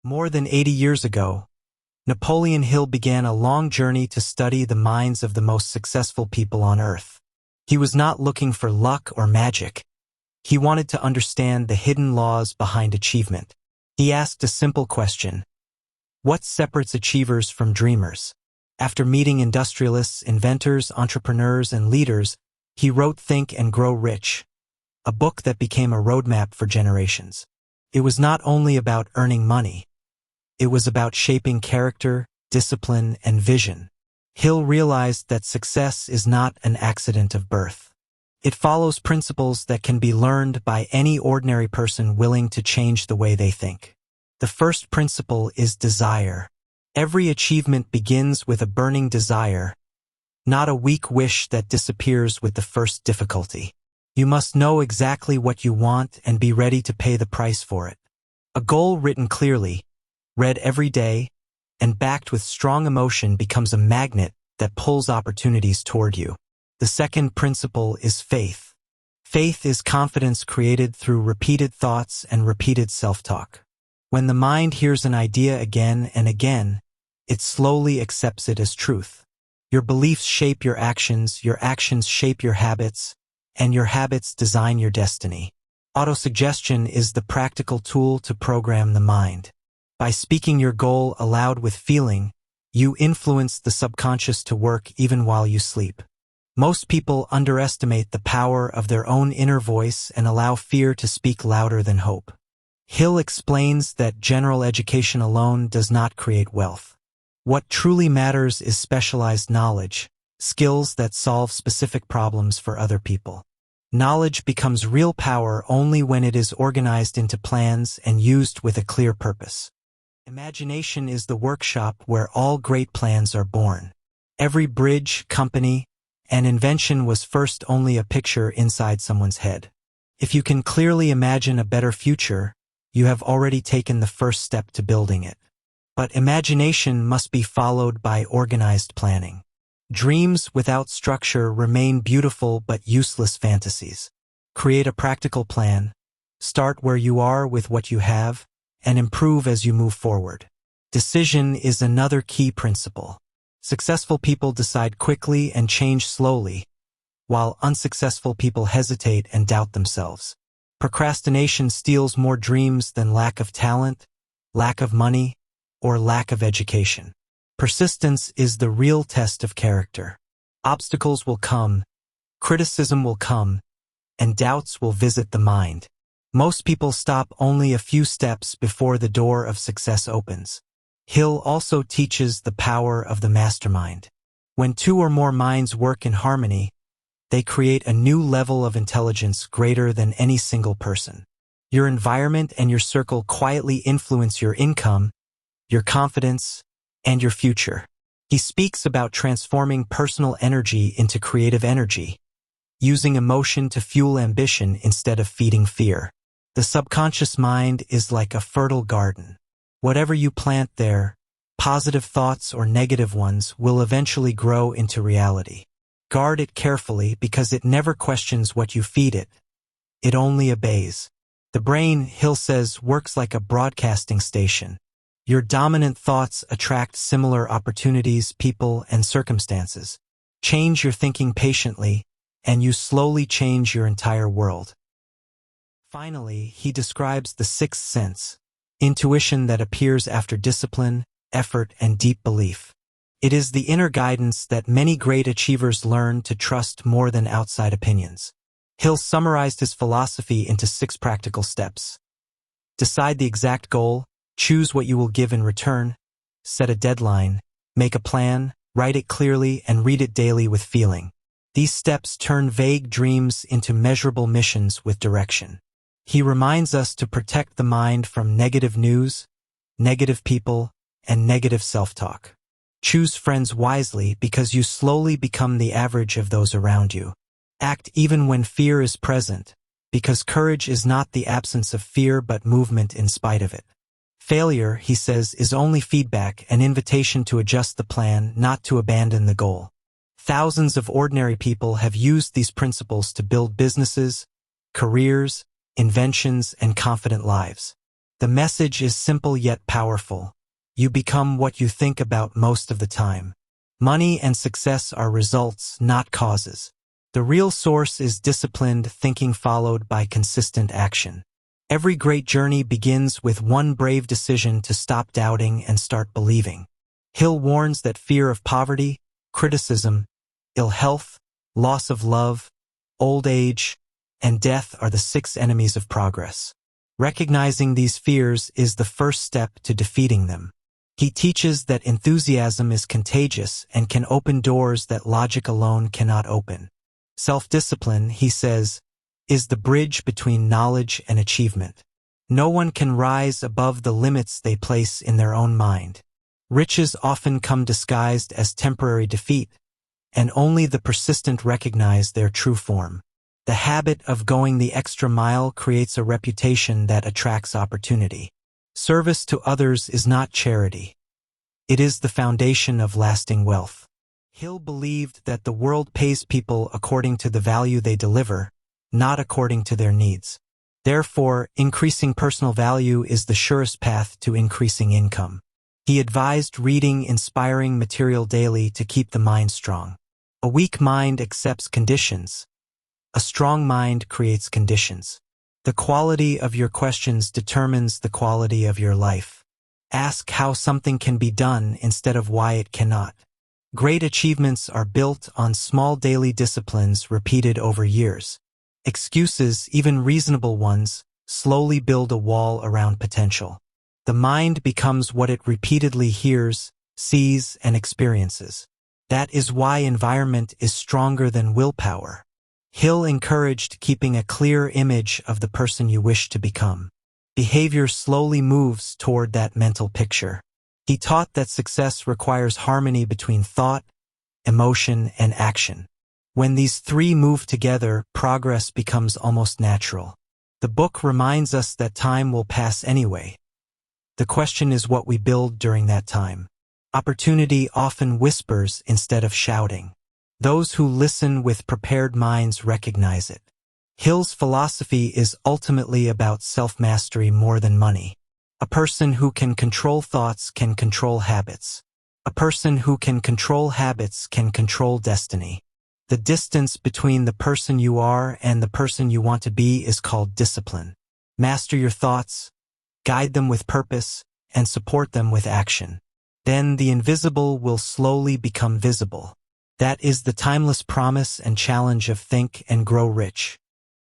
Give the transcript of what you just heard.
More than 80 years ago, Napoleon Hill began a long journey to study the minds of the most successful people on earth. He was not looking for luck or magic. He wanted to understand the hidden laws behind achievement. He asked a simple question: what separates achievers from dreamers? After meeting industrialists, inventors, entrepreneurs, and leaders, he wrote Think and Grow Rich, a book that became a roadmap for generations. It was not only about earning money. It was about shaping character, discipline, and vision. Hill realized that success is not an accident of birth. It follows principles that can be learned by any ordinary person willing to change the way they think. The first principle is desire. Every achievement begins with a burning desire, not a weak wish that disappears with the first difficulty. You must know exactly what you want and be ready to pay the price for it. A goal written clearly, read every day, and backed with strong emotion becomes a magnet that pulls opportunities toward you. The second principle is faith. Faith is confidence created through repeated thoughts and repeated self-talk. When the mind hears an idea again and again, it slowly accepts it as truth. Your beliefs shape your actions shape your habits, and your habits design your destiny. Autosuggestion is the practical tool to program the mind. By speaking your goal aloud with feeling, you influence the subconscious to work even while you sleep. Most people underestimate the power of their own inner voice and allow fear to speak louder than hope. Hill explains that general education alone does not create wealth. What truly matters is specialized knowledge, skills that solve specific problems for other people. Knowledge becomes real power only when it is organized into plans and used with a clear purpose. Imagination is the workshop where all great plans are born. Every bridge, company, and invention was first only a picture inside someone's head. If you can clearly imagine a better future, you have already taken the first step to building it. But imagination must be followed by organized planning. Dreams without structure remain beautiful but useless fantasies. Create a practical plan, start where you are with what you have, and improve as you move forward. Decision is another key principle. Successful people decide quickly and change slowly, while unsuccessful people hesitate and doubt themselves. Procrastination steals more dreams than lack of talent, lack of money, or lack of education. Persistence is the real test of character. Obstacles will come, criticism will come, and doubts will visit the mind. Most people stop only a few steps before the door of success opens. Hill also teaches the power of the mastermind. When two or more minds work in harmony, they create a new level of intelligence greater than any single person. Your environment and your circle quietly influence your income, your confidence, and your future. He speaks about transforming personal energy into creative energy, using emotion to fuel ambition instead of feeding fear. The subconscious mind is like a fertile garden. Whatever you plant there, positive thoughts or negative ones, will eventually grow into reality. Guard it carefully because it never questions what you feed it. It only obeys. The brain, Hill says, works like a broadcasting station. Your dominant thoughts attract similar opportunities, people, and circumstances. Change your thinking patiently, and you slowly change your entire world. Finally, he describes the sixth sense, intuition that appears after discipline, effort, and deep belief. It is the inner guidance that many great achievers learn to trust more than outside opinions. Hill summarized his philosophy into 6 practical steps. Decide the exact goal, choose what you will give in return, set a deadline, make a plan, write it clearly, and read it daily with feeling. These steps turn vague dreams into measurable missions with direction. He reminds us to protect the mind from negative news, negative people, and negative self-talk. Choose friends wisely because you slowly become the average of those around you. Act even when fear is present, because courage is not the absence of fear but movement in spite of it. Failure, he says, is only feedback, an invitation to adjust the plan, not to abandon the goal. Thousands of ordinary people have used these principles to build businesses, careers, inventions, and confident lives. The message is simple yet powerful. You become what you think about most of the time. Money and success are results, not causes. The real source is disciplined thinking followed by consistent action. Every great journey begins with one brave decision to stop doubting and start believing. Hill warns that fear of poverty, criticism, ill health, loss of love, old age, and death are the 6 enemies of progress. Recognizing these fears is the first step to defeating them. He teaches that enthusiasm is contagious and can open doors that logic alone cannot open. Self-discipline, he says, is the bridge between knowledge and achievement. No one can rise above the limits they place in their own mind. Riches often come disguised as temporary defeat, and only the persistent recognize their true form. The habit of going the extra mile creates a reputation that attracts opportunity. Service to others is not charity. It is the foundation of lasting wealth. Hill believed that the world pays people according to the value they deliver, not according to their needs. Therefore, increasing personal value is the surest path to increasing income. He advised reading inspiring material daily to keep the mind strong. A weak mind accepts conditions. A strong mind creates conditions. The quality of your questions determines the quality of your life. Ask how something can be done instead of why it cannot. Great achievements are built on small daily disciplines repeated over years. Excuses, even reasonable ones, slowly build a wall around potential. The mind becomes what it repeatedly hears, sees, and experiences. That is why environment is stronger than willpower. Hill encouraged keeping a clear image of the person you wish to become. Behavior slowly moves toward that mental picture. He taught that success requires harmony between thought, emotion, and action. When these 3 move together, progress becomes almost natural. The book reminds us that time will pass anyway. The question is what we build during that time. Opportunity often whispers instead of shouting. Those who listen with prepared minds recognize it. Hill's philosophy is ultimately about self-mastery more than money. A person who can control thoughts can control habits. A person who can control habits can control destiny. The distance between the person you are and the person you want to be is called discipline. Master your thoughts, guide them with purpose, and support them with action. Then the invisible will slowly become visible. That is the timeless promise and challenge of Think and Grow Rich.